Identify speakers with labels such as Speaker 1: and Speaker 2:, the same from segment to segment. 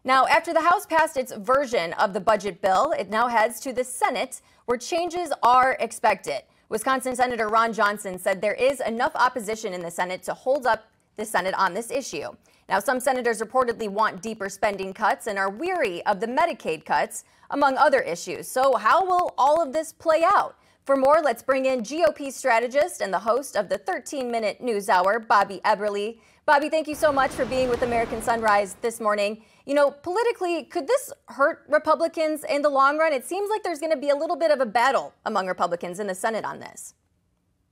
Speaker 1: Now, after the House passed its version of the budget bill, it now heads to the Senate, where changes are expected. Wisconsin Senator Ron Johnson said there is enough opposition in the Senate to hold up the Senate on this issue. Now, some senators reportedly want deeper spending cuts and are weary of the Medicaid cuts, among other issues. So how will all of this play out? For more, let's bring in GOP strategist and the host of the 13-minute news hour, Bobby Eberle. Bobby, thank you so much for being with American Sunrise this morning. You know, politically, could this hurt Republicans in the long run? It seems like there's going to be a little bit of a battle among Republicans in the Senate on this.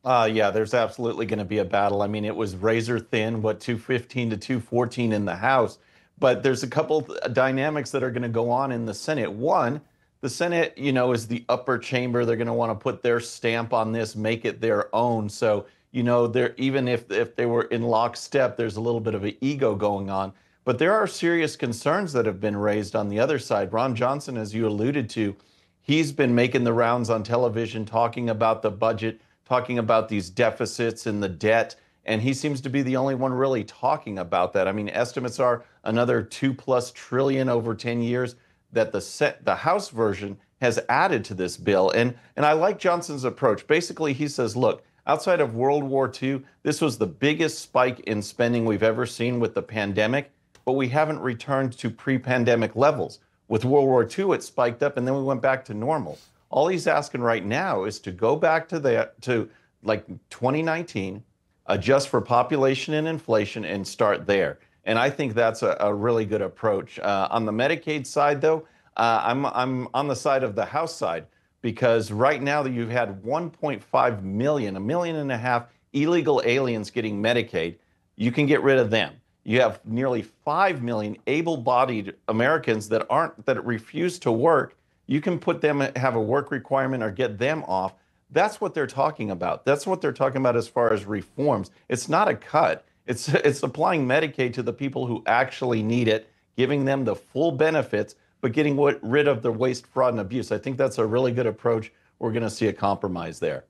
Speaker 2: Yeah, there's absolutely going to be a battle. I mean, it was razor thin, 215 to 214 in the House. But there's a couple dynamics that are going to go on in the Senate. One, the Senate, is the upper chamber. They're going to want to put their stamp on this, make it their own. So, they're, even if they were in lockstep, there's a little bit of an ego going on. But there are serious concerns that have been raised on the other side. Ron Johnson, as you alluded to, he's been making the rounds on television, talking about the budget, talking about these deficits and the debt. And he seems to be the only one really talking about that. I mean, estimates are another $2+ trillion over 10 years that the House version has added to this bill. And I like Johnson's approach. Basically, he says, look, outside of World War II, this was the biggest spike in spending we've ever seen with the pandemic, but we haven't returned to pre-pandemic levels. With World War II, it spiked up and then we went back to normal. All he's asking right now is to go back to like 2019, adjust for population and inflation, and start there. And I think that's a really good approach. On the Medicaid side, though, I'm on the side of the House side, because right now you've had 1.5 million, 1.5 million illegal aliens getting Medicaid. You can get rid of them. You have nearly 5 million able-bodied Americans that refuse to work. You can put them, have a work requirement or get them off. That's what they're talking about. That's what they're talking about as far as reforms. It's not a cut. It's applying Medicaid to the people who actually need it, giving them the full benefits, but getting rid of the waste, fraud, and abuse. I think that's a really good approach. We're going to see a compromise there.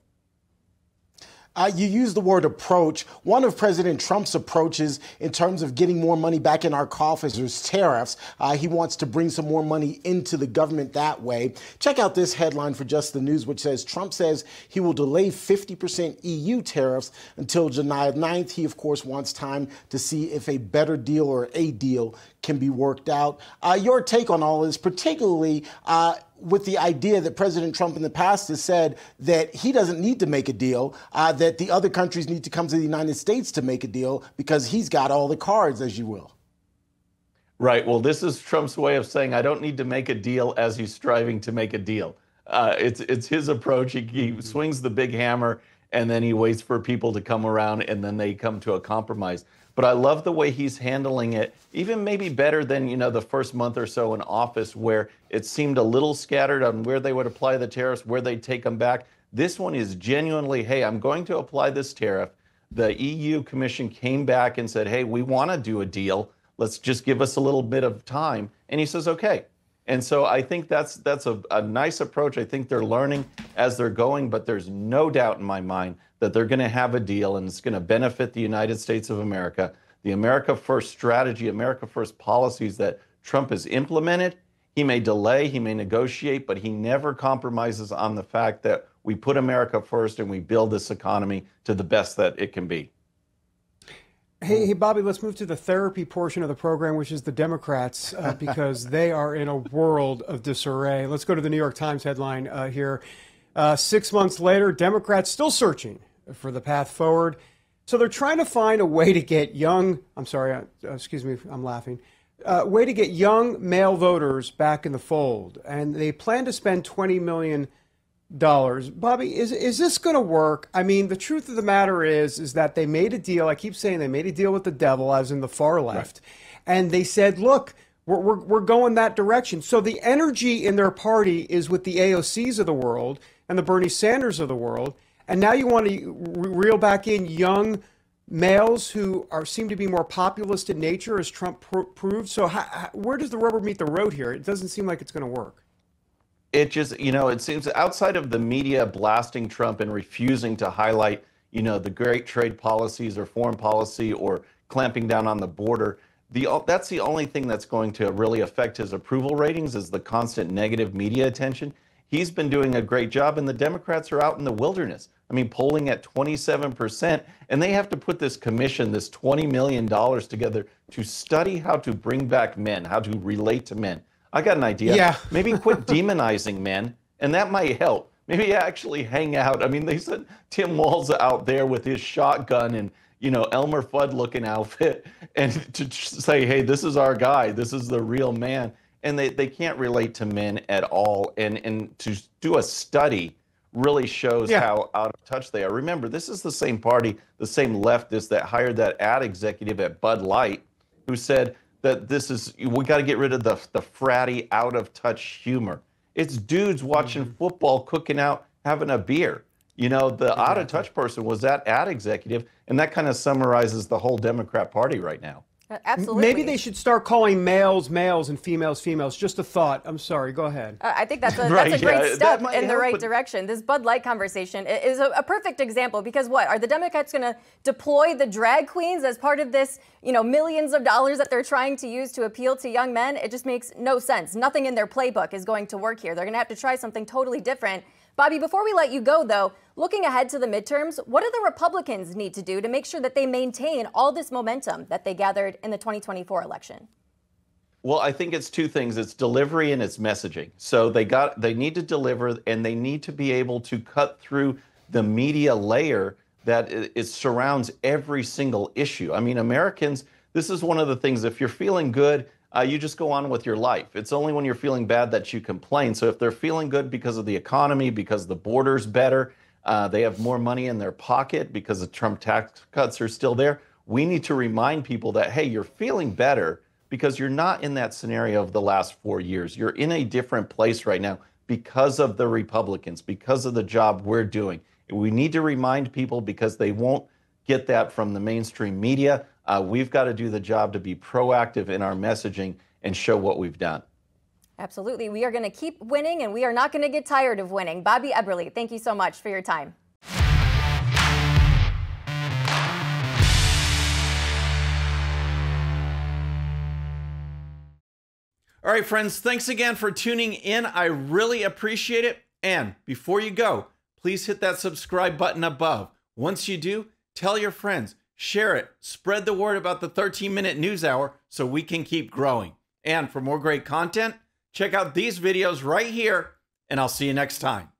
Speaker 3: You use the word approach. One of President Trump's approaches in terms of getting more money back in our coffers is tariffs. He wants to bring some more money into the government that way. Check out this headline for Just the News, which says Trump says he will delay 50% EU tariffs until July 9th. He, of course, wants time to see if a better deal or a deal can be worked out. Your take on all this, particularly with the idea that President Trump in the past has said that he doesn't need to make a deal, that the other countries need to come to the United States to make a deal because he's got all the cards, as you will.
Speaker 2: Right. Well, this is Trump's way of saying, I don't need to make a deal as he's striving to make a deal. It's his approach. He swings the big hammer and then he waits for people to come around and then they come to a compromise. But I love the way he's handling it, even maybe better than, the first month or so in office, where it seemed a little scattered on where they would apply the tariffs, where they'd take them back. This one is genuinely, hey, I'm going to apply this tariff. The EU Commission came back and said, hey, we want to do a deal. Let's just give us a little bit of time. And he says, okay. And so I think that's a nice approach. I think they're learning as they're going, but there's no doubt in my mind that they're going to have a deal and it's going to benefit the United States of America. The America First strategy, America First policies that Trump has implemented, he may delay, he may negotiate, but he never compromises on the fact that we put America first and we build this economy to the best that it can be.
Speaker 4: Hey, Bobby, let's move to the therapy portion of the program, which is the Democrats, because they are in a world of disarray. Let's go to the New York Times headline here. 6 months later, Democrats still searching for the path forward. So they're trying to find a way to get young, excuse me, I'm laughing, way to get young male voters back in the fold. And they plan to spend $20 million. Bobby, is this going to work? I mean, the truth of the matter is that they made a deal. I keep saying they made a deal with the devil, as in the far left. Right. And they said, look, we're going that direction. So the energy in their party is with the AOCs of the world and the Bernie Sanders of the world. And now you want to reel back in young males who seem to be more populist in nature, as Trump proved. So where does the rubber meet the road here? It doesn't seem like it's going to work.
Speaker 2: It just, it seems outside of the media blasting Trump and refusing to highlight, the great trade policies or foreign policy or clamping down on the border, That's the only thing that's going to really affect his approval ratings is the constant negative media attention. He's been doing a great job, and the Democrats are out in the wilderness. I mean, polling at 27%, and they have to put this commission, this $20 million together to study how to bring back men, how to relate to men. I got an idea.
Speaker 4: Yeah.
Speaker 2: Maybe quit demonizing men, and that might help. Maybe actually hang out. I mean, they said Tim Walz out there with his shotgun and, Elmer Fudd looking outfit, and to say, hey, this is our guy. This is the real man. And they can't relate to men at all. And to do a study really shows how out of touch they are. Remember, this is the same party, the same leftist that hired that ad executive at Bud Light who said that we got to get rid of the fratty, out of touch humor. It's dudes watching football, cooking out, having a beer. The out of touch person was that ad executive, and that kind of summarizes the whole Democrat Party right now.
Speaker 1: Absolutely.
Speaker 4: Maybe they should start calling males males and females females. Just a thought. I'm sorry. Go ahead.
Speaker 1: I think that's a great step in the right direction. This Bud Light conversation is a perfect example because what? Are the Democrats going to deploy the drag queens as part of this, millions of dollars that they're trying to use to appeal to young men? It just makes no sense. Nothing in their playbook is going to work here. They're going to have to try something totally different. Bobby, before we let you go, though, looking ahead to the midterms, what do the Republicans need to do to make sure that they maintain all this momentum that they gathered in the 2024 election?
Speaker 2: Well, I think it's two things. It's delivery and it's messaging. So they need to deliver, and they need to be able to cut through the media layer that it surrounds every single issue. I mean, Americans, this is one of the things, if you're feeling good, you just go on with your life. It's only when you're feeling bad that you complain. So if they're feeling good because of the economy, because the border's better, they have more money in their pocket because the Trump tax cuts are still there, we need to remind people that, hey, you're feeling better because you're not in that scenario of the last 4 years. You're in a different place right now because of the Republicans, because of the job we're doing. We need to remind people because they won't get that from the mainstream media. We've got to do the job to be proactive in our messaging and show what we've done.
Speaker 1: Absolutely. We are going to keep winning, and we are not going to get tired of winning. Bobby Eberle, thank you so much for your time.
Speaker 5: All right, friends, thanks again for tuning in. I really appreciate it. And before you go, please hit that subscribe button above. Once you do, tell your friends. Share it. Spread the word about the 13-minute news hour so we can keep growing. And for more great content, check out these videos right here, and I'll see you next time.